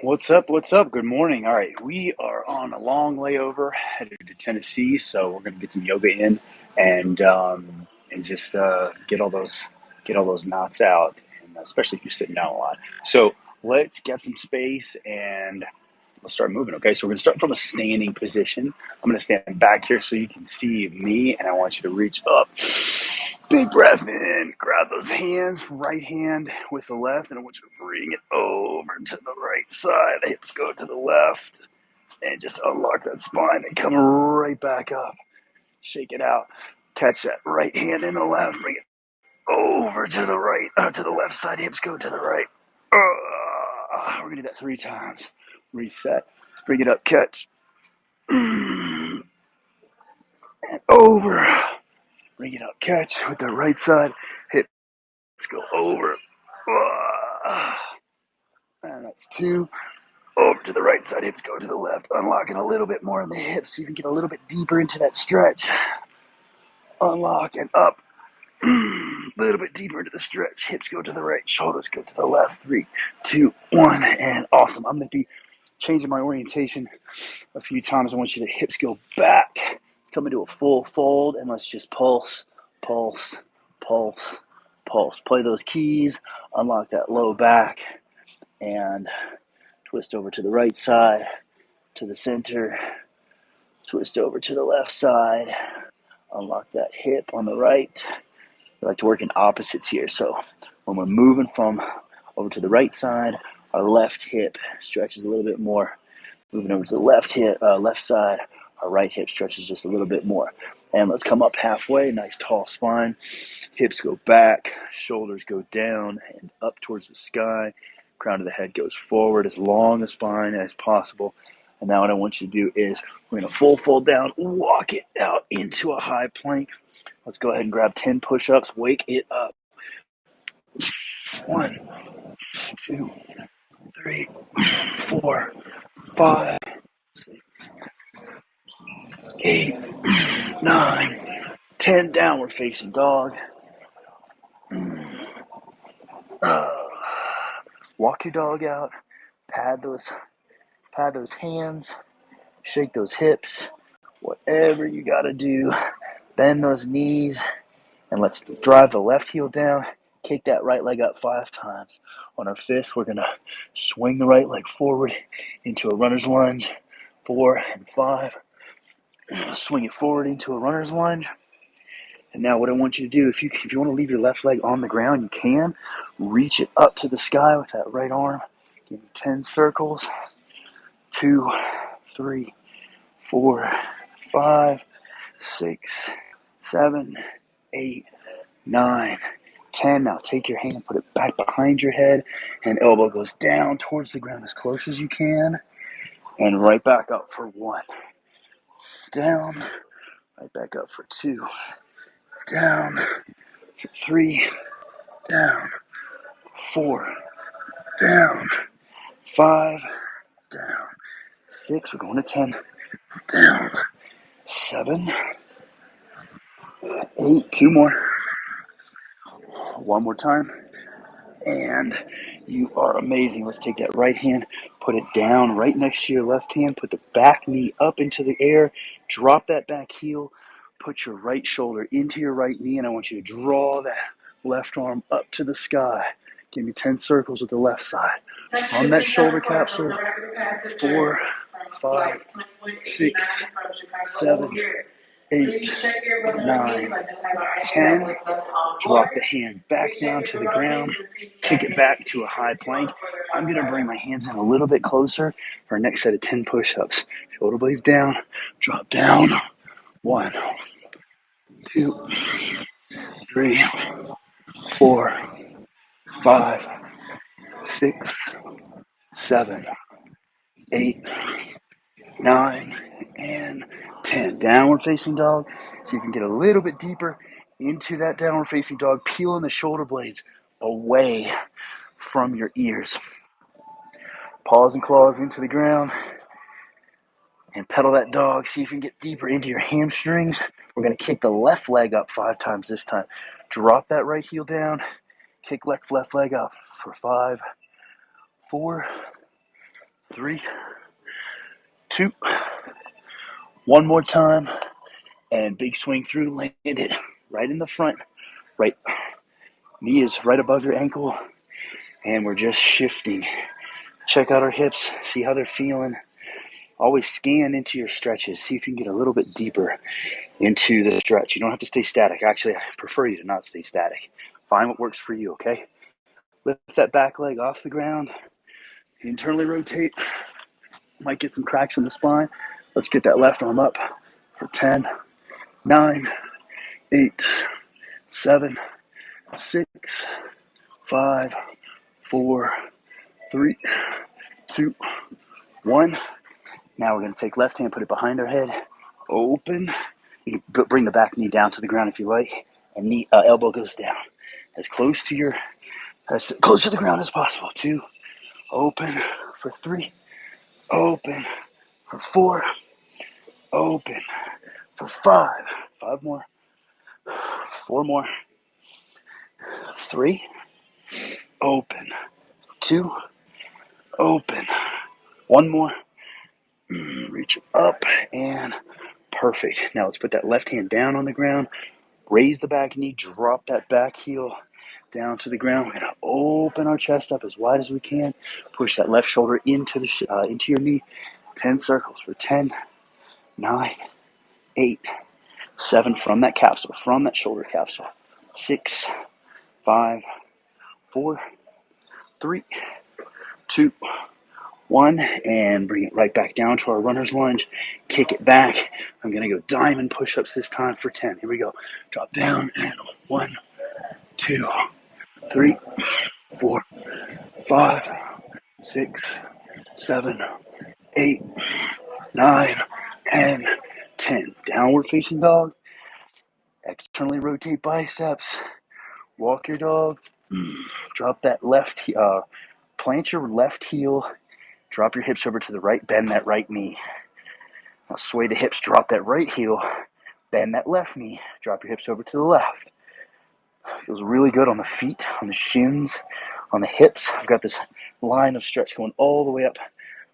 What's up? What's up? Good morning. All right, we are on a long layover headed to Tennessee, so we're gonna get some yoga in and just get all those knots out, and especially if you're sitting down a lot. So let's get some space and let's start moving. Okay, so we're gonna start from a standing position. I'm gonna stand back here so you can see me, and I want you to reach up. Big breath in, grab those hands, right hand with the left, and I want you to bring it over to the right side. The hips go to the left, and just unlock that spine and come right back up. Shake it out. Catch that right hand in the left, bring it over to the right, to the left side. Hips go to the right. We're gonna do that 3 times. Reset. Bring it up, catch, and over. Bring it up, catch with the right side. Hips go over. And that's 2. Over to the right side, hips go to the left. Unlocking a little bit more in the hips so you can get a little bit deeper into that stretch. Unlock and up. A little bit deeper into the stretch. Hips go to the right, shoulders go to the left. 3, 2, 1, and awesome. I'm going to be changing my orientation a few times. I want you to hips go back. Let's come into a full fold, and let's just pulse, pulse, pulse, pulse. Play those keys. Unlock that low back, and twist over to the right side, to the center, twist over to the left side, unlock that hip on the right. We like to work in opposites here. So when we're moving from over to the right side, our left hip stretches a little bit more. Moving over to the left side, our right hip stretches just a little bit more. And let's come up halfway, nice tall spine. Hips go back, shoulders go down and up towards the sky. Crown of the head goes forward, as long the spine as possible. And now what I want you to do is we're going to full fold down, walk it out into a high plank. Let's go ahead and grab 10 push-ups, wake it up. 1, 2, 3, 4, 5, 6, 8, 9, 10. Downward facing dog. Walk your dog out, pad those hands, shake those hips, whatever you gotta do. Bend those knees, and let's drive the left heel down. Kick that right leg up 5 times. On our 5th, we're gonna swing the right leg forward into a runner's lunge. 4 and 5. Swing it forward into a runner's lunge. And now what I want you to do, if you want to leave your left leg on the ground, you can. Reach it up to the sky with that right arm. Give me 10 circles. 2, 3, 4, 5, 6, 7, 8, 9, 10. Now take your hand, put it back behind your head, and elbow goes down towards the ground as close as you can. And right back up for 1. Down. Right back up for 2. Down. For 3. Down. 4. Down. 5. Down. 6. We're going to 10. Down. 7. 8. 2 more. 1 more time. And you are amazing. Let's take that right hand, put it down right next to your left hand, put the back knee up into the air, drop that back heel, put your right shoulder into your right knee, and I want you to draw that left arm up to the sky. Give me 10 circles with the left side. On that shoulder capsule, 4, 5, 6, 7, 8, 9, 10. Drop the hand back down to the ground. Kick it back to a high plank. I'm going to bring my hands in a little bit closer for our next set of 10 push-ups. Shoulder blades down. Drop down. 1, 2, 3, 4, 5, 6, 7, 8, 9, and 10. Downward facing dog. So you can get a little bit deeper into that downward facing dog, peeling the shoulder blades away from your ears. Paws and claws into the ground and pedal that dog. See if you can get deeper into your hamstrings. We're going to kick the left leg up 5 times this time. Drop that right heel down. Kick left leg up for 5, 4, 3, 2, one more time, and big swing through, land it right in the front. Right knee is right above your ankle, and we're just shifting. Check out our hips, see how they're feeling. Always scan into your stretches. See if you can get a little bit deeper into the stretch. You don't have to stay static. Actually, I prefer you to not stay static. Find what works for you, okay? Lift that back leg off the ground. Internally rotate. Might get some cracks in the spine. Let's get that left arm up for 10, 9, 8, 7, 6, 5, 4, 3, 2, 1. Now we're going to take left hand, put it behind our head, open. You can bring the back knee down to the ground if you like, and knee elbow goes down as close to the ground as possible. 2, open for 3, open for 4, open for 5. 5 more, 4 more, 3, open, 2, open, 1 more. Reach up and perfect. Now let's put that left hand down on the ground. Raise the back knee, drop that back heel down to the ground. We're gonna open our chest up as wide as we can. Push that left shoulder into your knee. 10 circles for 10, 9, 8, 7 from that capsule, from that shoulder capsule. 6, 5, 4, 3, 2, 1, and bring it right back down to our runner's lunge. Kick it back. I'm gonna go diamond push-ups this time for 10. Here we go. Drop down and 1, 2, 3, 4, 5, 6, 7, 8, 9, and 10. Downward facing dog. Externally rotate biceps. Walk your dog. Drop that plant your left heel. Drop your hips over to the right. Bend that right knee. Now sway the hips. Drop that right heel. Bend that left knee. Drop your hips over to the left. Feels really good on the feet, on the shins, on the hips. I've got this line of stretch going all the way up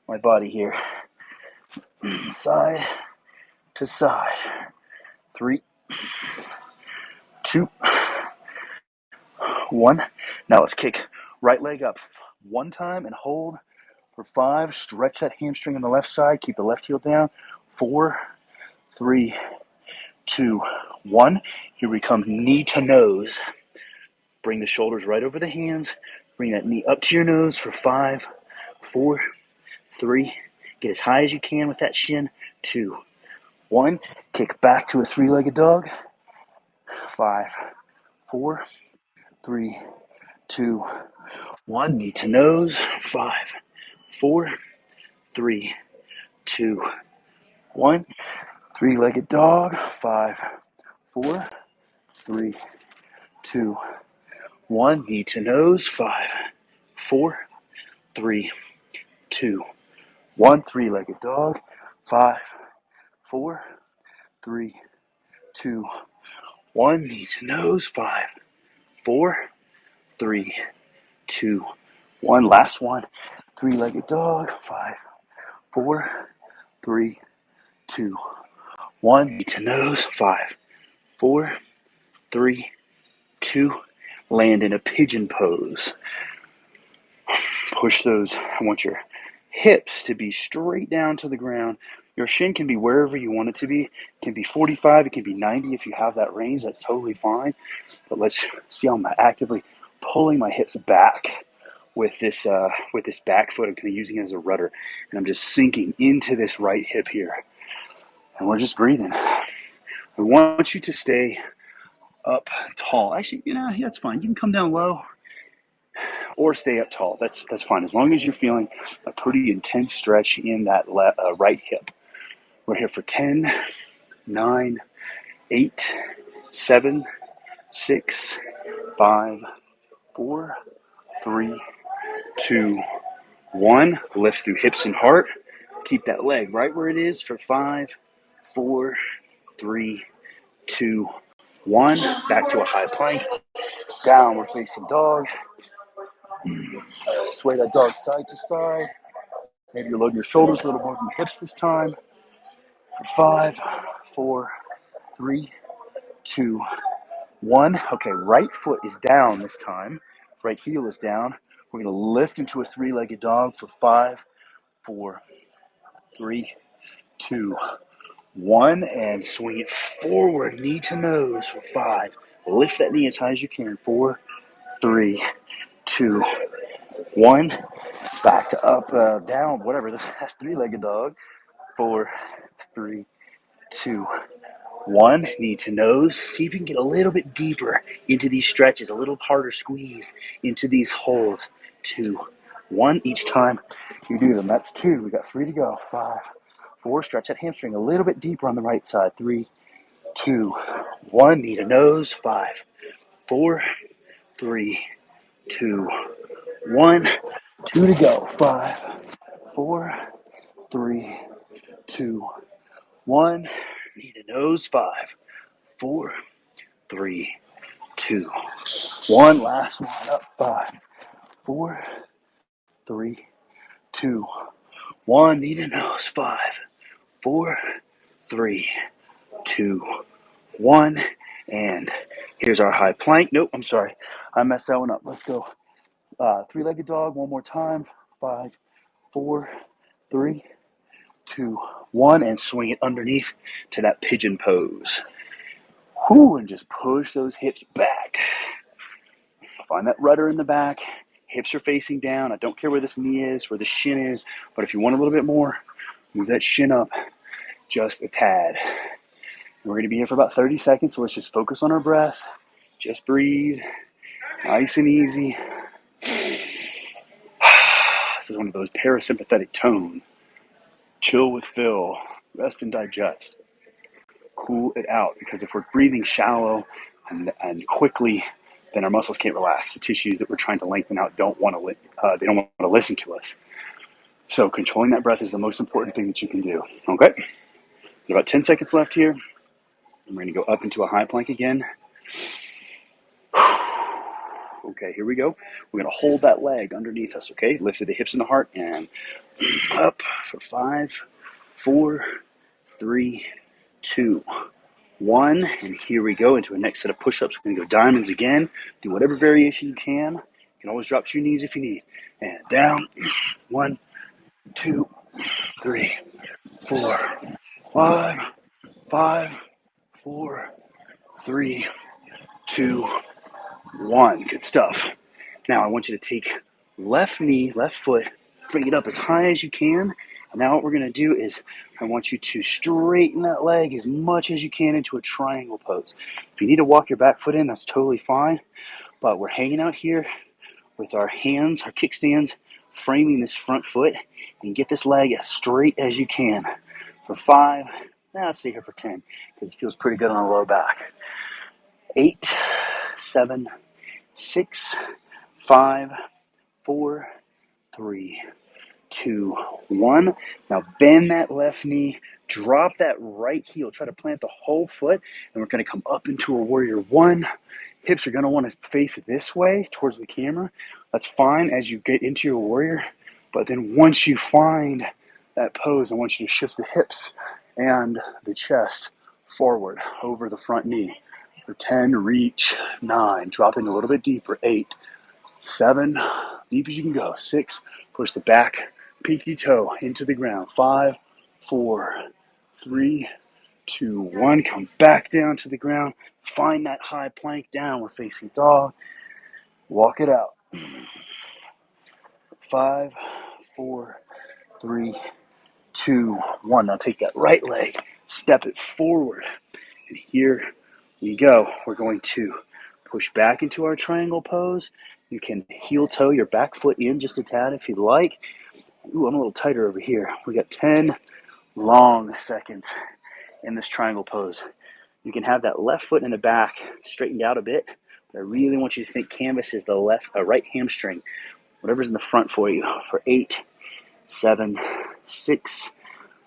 my body here. Side to side. 3, 2, 1. Now let's kick right leg up 1 time and hold for 5. Stretch that hamstring on the left side. Keep the left heel down. 4, 3, 2, 1. Here we come, knee to nose. Bring the shoulders right over the hands. Bring that knee up to your nose for 5, 4, 3. Get as high as you can with that shin. 2, 1. Kick back to a 3-legged dog. 5, 4, 3, 2, 1. Knee to nose. 5, 4, 3, 2, 1. 3-legged dog. 5, 4, 3, 2, 1. Knee to nose. 5, 4, 3, 2, 1. 3-legged dog. 5, 4, 3, 2, 1. Knee to nose. 5, 4, 3, 2, 1. Last one. 3-legged dog. 5, 4, 3, 2, 1. Knee to nose. 5, 4, 3, 2. Land in a pigeon pose. Push those. I want your hips to be straight down to the ground. Your shin can be wherever you want it to be. It can be 45, it can be 90 if you have that range. That's totally fine. But let's see how I'm actively pulling my hips back with this back foot. I'm kind of using it as a rudder. And I'm just sinking into this right hip here. And we're just breathing. I want you to stay up tall. Actually, that's fine. You can come down low or stay up tall. That's fine, as long as you're feeling a pretty intense stretch in that right hip. We're here for 10, 9, 8, 7, 6, 5, 4, 3, 2, 1. Lift through hips and heart. Keep that leg right where it is for 5, 4, 3, 2, 1. Back to a high plank. Downward facing dog. Sway that dog side to side. Maybe you're loading your shoulders a little more than your hips this time. 5, 4, 3, 2, 1. Okay, right foot is down this time. Right heel is down. We're going to lift into a three-legged dog for 5, 4, 3, 2, 1. And swing it forward, knee to nose for 5. Lift that knee as high as you can. 4, 3, 2, 1. Back to up, down, whatever. This three-legged dog. 4, 3, 2, 1. Knee to nose. See if you can get a little bit deeper into these stretches, a little harder squeeze into these holds. 2, 1. Each time you do them. That's 2. We got 3 to go. 5, 4. Stretch that hamstring a little bit deeper on the right side. 3, 2, 1. Knee to nose. 5, 4, 3, 2, 1. 2 to go. 5, 4, 3, 2, 1. Knee to nose. 5, 4, 3, 2, 1. Last one. Up. 5, 4, 3, 2, 1. Knee to nose. 5, 4, 3, 2, 1. And here's our high plank. Nope, I'm sorry. I messed that one up. Let's go. Three-legged dog one more time. 5, 4, 3, 2, 1. And swing it underneath to that pigeon pose. Whew, and just push those hips back. Find that rudder in the back. Hips are facing down. I don't care where this knee is, where the shin is, but if you want a little bit more, move that shin up just a tad. We're going to be here for about 30 seconds, so let's just focus on our breath. Just breathe. Nice and easy. This is one of those parasympathetic tone. Chill with Phil. Rest and digest. Cool it out, because if we're breathing shallow and quickly, then our muscles can't relax. The tissues that we're trying to lengthen out don't want to listen to us. So controlling that breath is the most important thing that you can do. Okay? About 10 seconds left here. And we're going to go up into a high plank again. Okay, here we go. We're going to hold that leg underneath us, okay? Lift the hips and the heart, and up for 5, 4, 3, 2, 1. And here we go into a next set of push-ups. We're going to go diamonds again. Do whatever variation you can. You can always drop to your knees if you need. And down. 1, 2, 3, 4, 5, 5, 4, 3, 2, 1. Good stuff. Now I want you to take left knee, left foot, bring it up as high as you can. And now what we're going to do is I want you to straighten that leg as much as you can into a triangle pose. If you need to walk your back foot in, that's totally fine. But we're hanging out here with our hands, our kickstands, framing this front foot, and get this leg as straight as you can. For 5, let's stay here for 10, because it feels pretty good on the low back. 8, 7, 6, 5, 4, 3, 2, 1. Now bend that left knee, drop that right heel, try to plant the whole foot, and we're going to come up into a warrior 1. Hips are going to want to face this way towards the camera. That's fine as you get into your warrior, but then once you find that pose, I want you to shift the hips and the chest forward over the front knee. For 10, reach. 9, drop in a little bit deeper. 8, 7, deep as you can go. 6, push the back pinky toe into the ground. 5, 4, 3, 2, 1. Come back down to the ground. Find that high plank, downward facing dog. Walk it out. 5, 4, 3, 2, 1. Now take that right leg, step it forward. And here we go. We're going to push back into our triangle pose. You can heel toe your back foot in just a tad if you'd like. Ooh, I'm a little tighter over here. We got 10 long seconds in this triangle pose. You can have that left foot in the back straightened out a bit, but I really want you to think canvas is the right hamstring, whatever's in the front for you. For 8, 7, 6,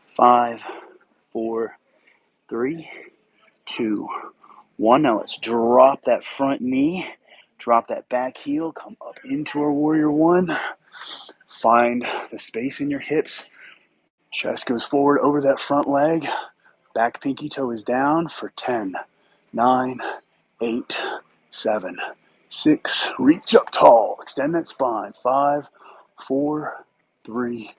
5, 4, 3, 2, 1. Now let's drop that front knee, drop that back heel, come up into our warrior 1. Find the space in your hips. Chest goes forward over that front leg. Back pinky toe is down for 10, 9, 8, 7, 6. Reach up tall. Extend that spine. 5, 4, 3,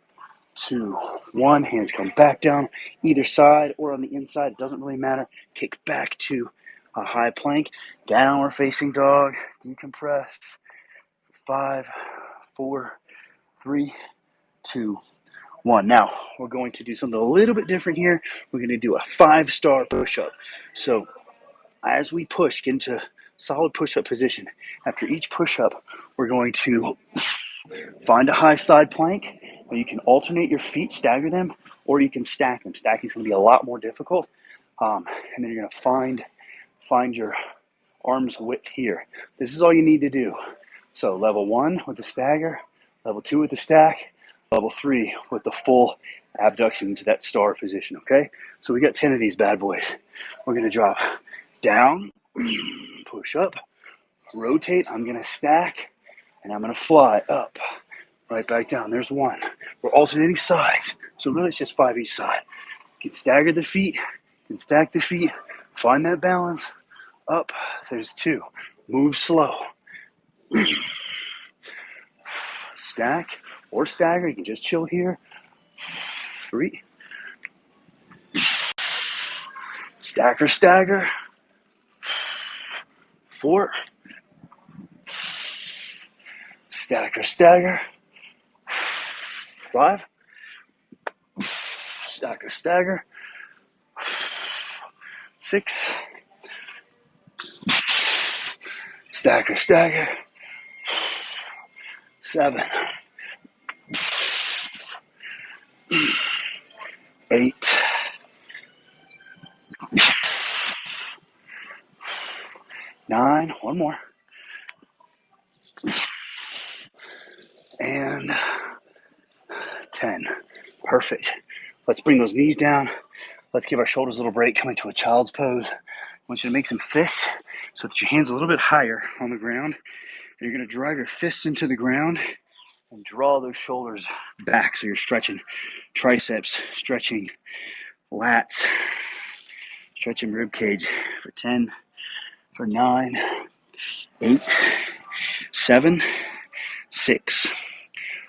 2, 1. Hands come back down either side or on the inside. It doesn't really matter. Kick back to a high plank. Downward facing dog. Decompress. 5, 4, 3, 2, 1. Now, we're going to do something a little bit different here. We're going to do a 5-star push-up. So, as we push, get into solid push-up position. After each push-up, we're going to find a high side plank. Now you can alternate your feet, stagger them, or you can stack them. Stacking is going to be a lot more difficult. And then you're going to find your arm's width here. This is all you need to do. So level 1 with the stagger, level 2 with the stack, level 3 with the full abduction into that star position, okay? So we got 10 of these bad boys. We're going to drop down, push up, rotate. I'm going to stack, and I'm going to fly up, right back down. There's 1. We're alternating sides. So really it's just 5 each side. You can stagger the feet, you can stack the feet, find that balance. Up, there's 2. Move slow. Stack or stagger. You can just chill here. 3. Stack or stagger. 4. Stack or stagger. 5. Stack or stagger. 6. Stack or stagger. 7. 8. 9. 1 more. And 10. Perfect. Let's bring those knees down. Let's give our shoulders a little break. Come into a child's pose. I want you to make some fists so that your hands are a little bit higher on the ground. And you're going to drive your fists into the ground and draw those shoulders back. So you're stretching triceps, stretching lats, stretching rib cage for 10, for 9, 8, 7, 6,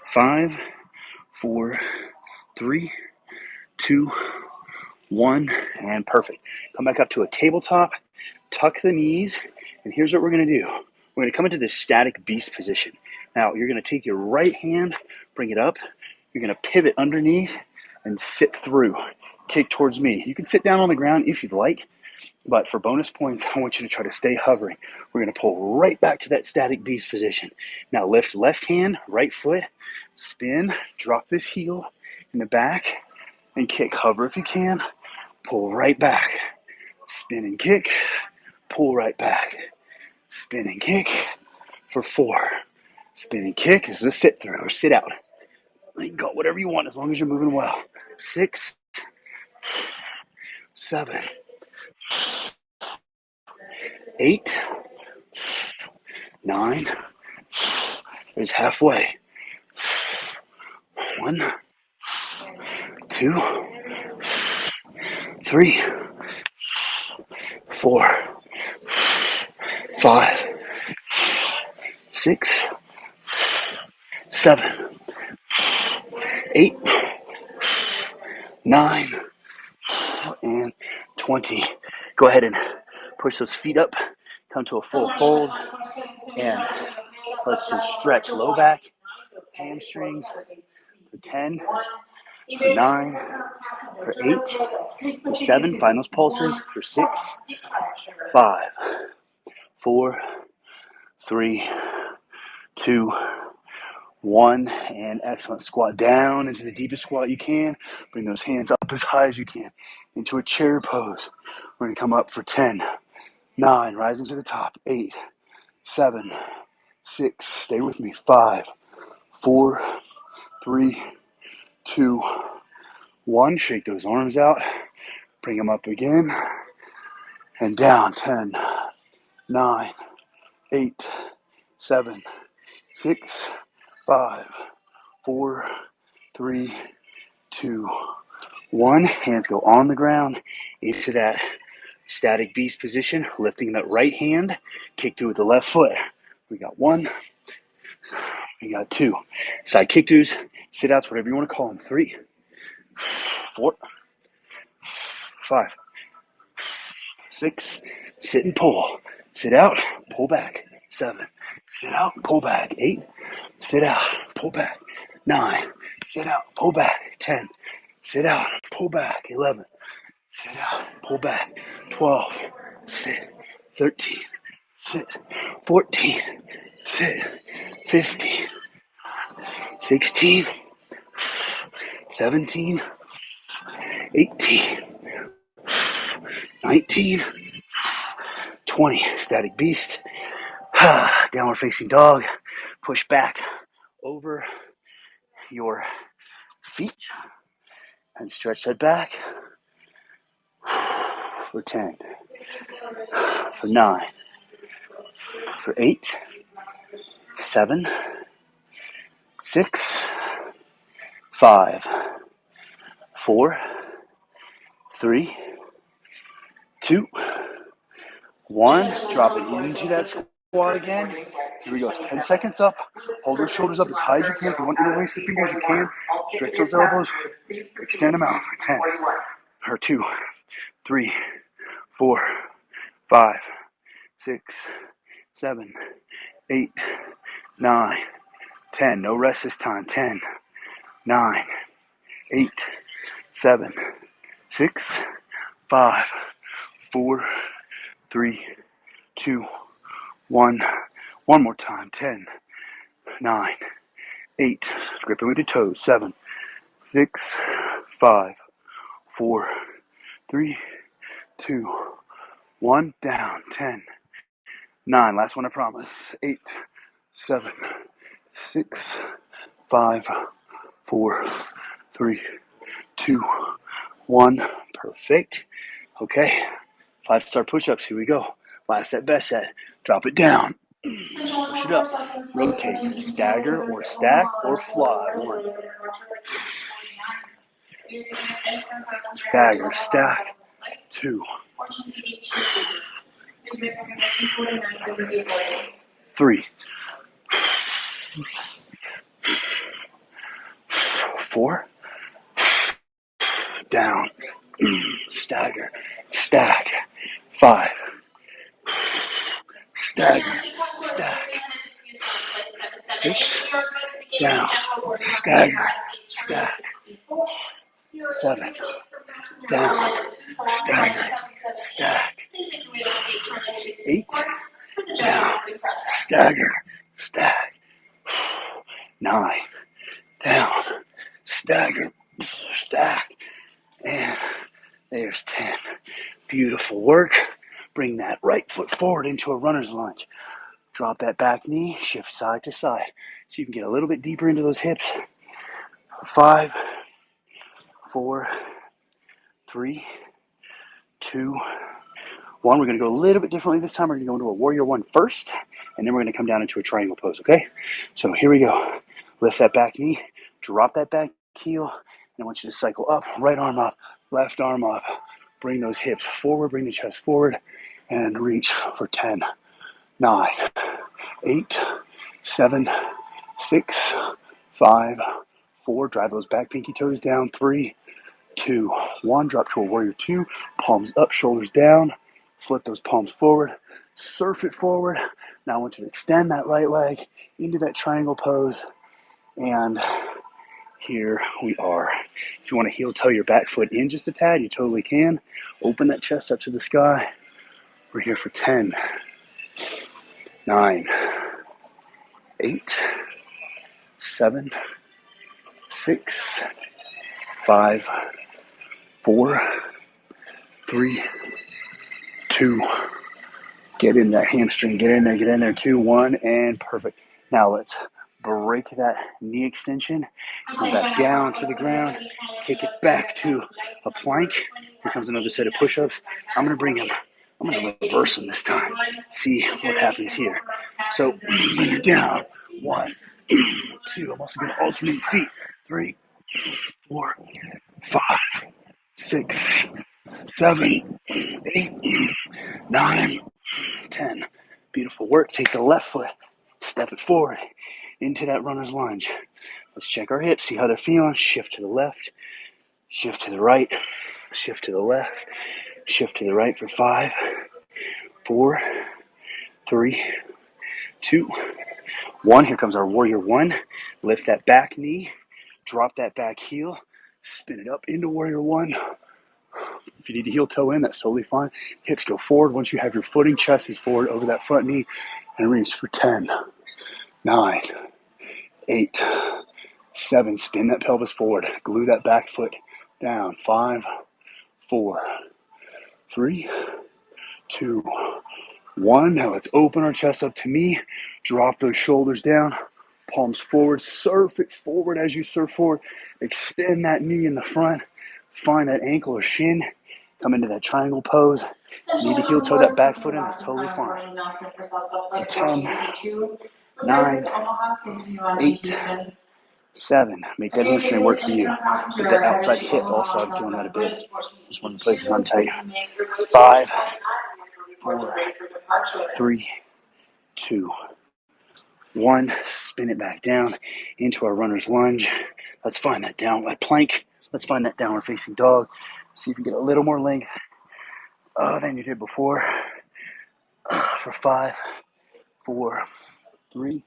5, 4, 3, 2, 1, and perfect. Come back up to a tabletop, tuck the knees, and here's what we're going to do. We're going to come into this static beast position. Now, you're going to take your right hand, bring it up. You're going to pivot underneath and sit through. Kick towards me. You can sit down on the ground if you'd like, but for bonus points, I want you to try to stay hovering. We're going to pull right back to that static beast position. Now, lift left hand, right foot, spin, drop this heel in the back, and kick. Hover if you can. Pull right back. Spin and kick. Pull right back. Spin and kick for 4. Spin and kick. This is a sit through or sit out. You can go whatever you want as long as you're moving well. 6, 7, 8, 9. There's halfway. 1, 2, 3, 4, 5, 6, 7, 8, 9, and 20. Go ahead and push those feet up. Come to a full fold. And let's just stretch low back, hamstrings for 10, for 9, for 8, for 7. Find those pulses for 6, 5, 4, 3, 2, 1, and excellent. Squat down into the deepest squat you can. Bring those hands up as high as you can into a chair pose. We're going to come up for 10, 9, rising to the top, 8, 7, 6, stay with me, 5, 4, 3, 2, 1. Shake those arms out. Bring them up again. And down, 10, 9, 8, 7, 6, 5, 4, 3, 2, 1. Hands go on the ground into that static beast position, lifting that right hand, kick through with the left foot. We got 1, we got 2. Side kick throughs, sit outs, whatever you want to call them. 3, 4, 5, 6, sit and pull. Sit out, pull back. 7, sit out, pull back. 8, sit out, pull back. 9, sit out, pull back. 10, sit out, pull back. 11, sit out, pull back. 12, sit. 13, sit. 14, sit. 15, 16, 17, 18, 19, 20. Static beast. Downward facing dog. Push back over your feet and stretch that back for 10, for 9, for 8, 7, 6, 5, 4, 3, 2, 1. Drop it into that squat again. Here we go. It's 10 seconds up. Hold those shoulders up as high as you can. If you want to interlace the fingers, you can. Stretch those elbows. Extend them out for 10, or 2, 3, 4, 5, 6, 7, 8, 9, 10. No rest this time. 10, 9, 8, 7, 6, 5, 4, 3, 2, 1. One more time. 10, 9, 8. Grip it with your toes. 7, 6, 5, 4, 3, 2, 1. Down. 10, 9. Last one, I promise. 8, 7, 6, 5, 4, 3, 2, 1. Perfect. Okay. 5-star push-ups. Here we go. Last set, best set. Drop it down. Push it up. Rotate. Stagger or stack or fly. 1. Stagger, stack. 2. 3. 4. Down. Stagger. Stack. 5. Stagger. Stack. 6. Down. Stagger. Stack. 7. Down. Stagger. Stack. 8. Down. Stagger. Stack. 9. Down. Stagger. Stack. And there's 10. Beautiful work. Bring that right foot forward into a runner's lunge. Drop that back knee, shift side to side. So you can get a little bit deeper into those hips. 5, 4, 3, 2, 1. We're going to go a little bit differently this time. We're going to go into a warrior 1 first, and then we're going to come down into a triangle pose, okay? So here we go. Lift that back knee, drop that back heel, and I want you to cycle up, right arm up, left arm up. Bring those hips forward, bring the chest forward, and reach for 10, 9, 8, 7, 6, 5, 4. Drive those back pinky toes down. 3, 2, 1. Drop to a warrior 2. Palms up, shoulders down. Flip those palms forward. Surf it forward. Now I want you to extend that right leg into that triangle pose. And here we are. If you want to heel toe your back foot in just a tad, you totally can. Open that chest up to the sky. We're here for 10, 9, 8, 7, 6, 5, 4, 3, 2. Get in that hamstring. Get in there. 2, 1, and perfect. Now let's break that knee extension. Come back down to the ground. Kick it back to a plank. Here comes another set of push-ups. I'm going to reverse them this time. See what happens here. So when you're down, 1, 2. I'm also going to alternate feet. 3, 4, 5, 6, 7, 8, 9, 10. Beautiful work. Take the left foot, step it forward into that runner's lunge. Let's check our hips, see how they're feeling. Shift to the left, shift to the right, shift to the left, shift to the right for 5, 4, 3, 2, 1. Here comes our warrior 1. Lift that back knee, drop that back heel, spin it up into warrior 1. If you need to heel toe in, that's totally fine. Hips go forward. Once you have your footing, chest is forward over that front knee, and reach for 10, 9, 8, 7. Spin that pelvis forward. Glue that back foot down. 5, 4, 3, 2, 1. Now let's open our chest up to me. Drop those shoulders down. Palms forward. Surf it forward as you surf forward. Extend that knee in the front. Find that ankle or shin. Come into that triangle pose. You need to heel toe that back foot in. That's totally fine. 10, 9, 8, 7. Make that hamstring work for you. Get that outside hip. Also, I'm feeling that a bit. Just one of the places I'm tight. 5, 4, 3, 2, 1. Spin it back down into our runner's lunge. Let's find that downward plank. Let's find that downward facing dog. See if you get a little more length than you did before. For 5, 4, 3,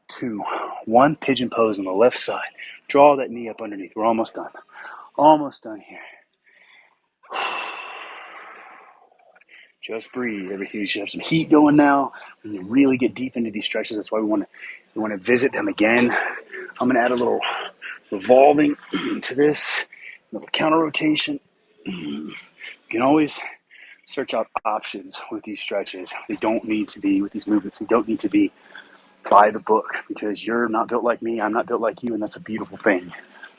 2, 1. Pigeon pose on the left side. Draw that knee up underneath. We're almost done. Almost done here. Just breathe. Everything. You should have some heat going now. When you really get deep into these stretches, that's why we want to visit them again. I'm going to add a little revolving to this, a little counter rotation. You can always search out options with these stretches. They don't need to be, with these movements, they don't need to be by the book, because you're not built like me, I'm not built like you, and that's a beautiful thing.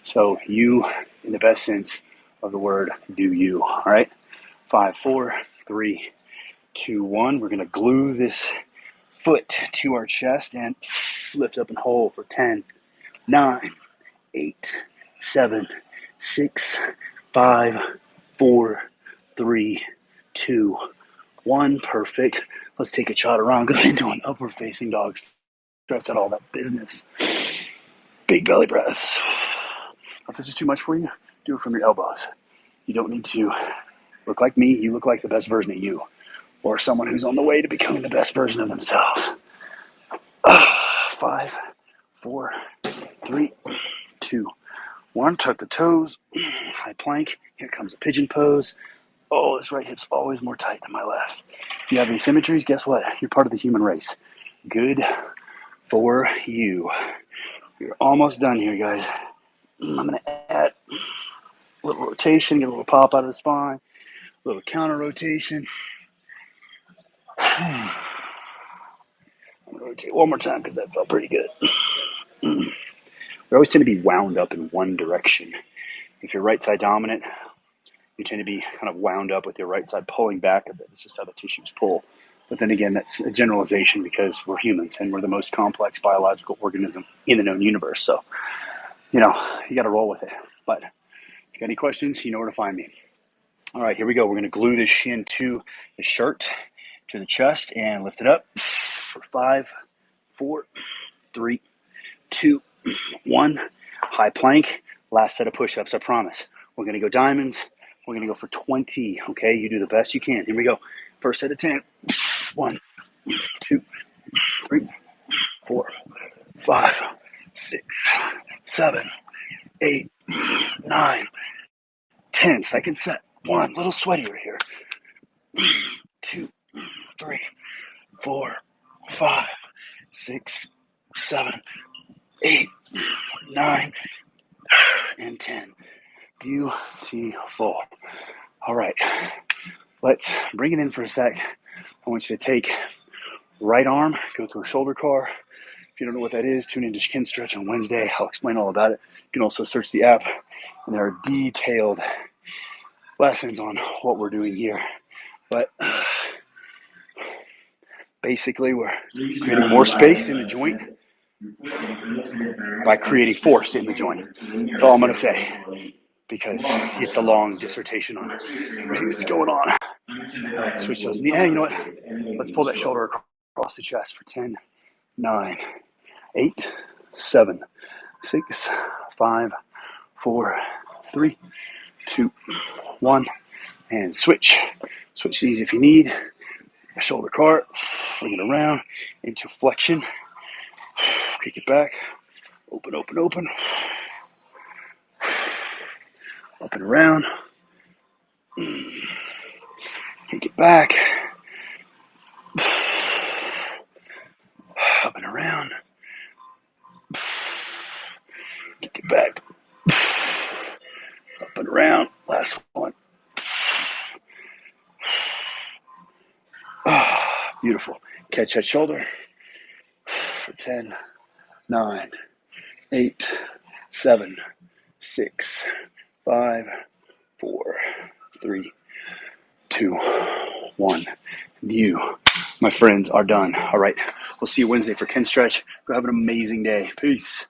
So you, in the best sense of the word, do you. All right? 5, 4, 3, 2, 1. We're going to glue this foot to our chest and lift up and hold for 10, 9, 8, 7, 6, 5, 4, 3, 2, 1. Perfect. Let's take a chaturanga. Go into an upward facing dog. Stretch out all that business. Big belly breaths. If this is too much for you, do it from your elbows. You don't need to look like me. You look like the best version of you, or someone who's on the way to becoming the best version of themselves. 5, 4, 3, 2, 1. Tuck the toes. High plank. Here comes a pigeon pose. Oh, this right hip's always more tight than my left. If you have asymmetries, guess what? You're part of the human race. Good for you. We're almost done here, guys. I'm going to add a little rotation, get a little pop out of the spine, a little counter rotation. I'm going to rotate one more time because that felt pretty good. We always tend to be wound up in one direction. If you're right side dominant, you tend to be kind of wound up with your right side pulling back a bit. It's just how the tissues pull. But then again, that's a generalization because we're humans and we're the most complex biological organism in the known universe. So, you got to roll with it. But if you got any questions, you know where to find me. All right, here we go. We're going to glue this shin to the shirt, to the chest, and lift it up for 5, 4, 3, 2, 1. High plank. Last set of push-ups, I promise. We're going to go diamonds. We're going to go for 20, okay? You do the best you can. Here we go. First set of 10. 1, 2, 3, 4, 5, 6, 7, 8, 9, 10. Second set. 1. Little sweaty right here. 2, 3, 4, 5, 6, 7, 8, 9, and 10. Beautiful. All right. Let's bring it in for a sec. I want you to take right arm, go to a shoulder car. If you don't know what that is, tune into Skin Stretch on Wednesday. I'll explain all about it. You can also search the app, and there are detailed lessons on what we're doing here. But basically, we're creating more space in the joint by creating force in the joint. That's all I'm going to say, because it's a long dissertation on everything that's going on. All right, switch those. You know what? Let's pull that shoulder across the chest for 10, 9, 8, 7, 6, 5, 4, 3, 2, 1, and switch. Switch these if you need. Shoulder cart, bring it around into flexion. Kick it back. Open, open, open. Up and around. Kick it back. Up and around. Kick it back. Up and around. Last one. Beautiful. Catch that shoulder for 10, 9, 8, 7, 6, 5, 4, 3, 2, 1. You, my friends, are done. All right. We'll see you Wednesday for Ken Stretch. Go have an amazing day. Peace.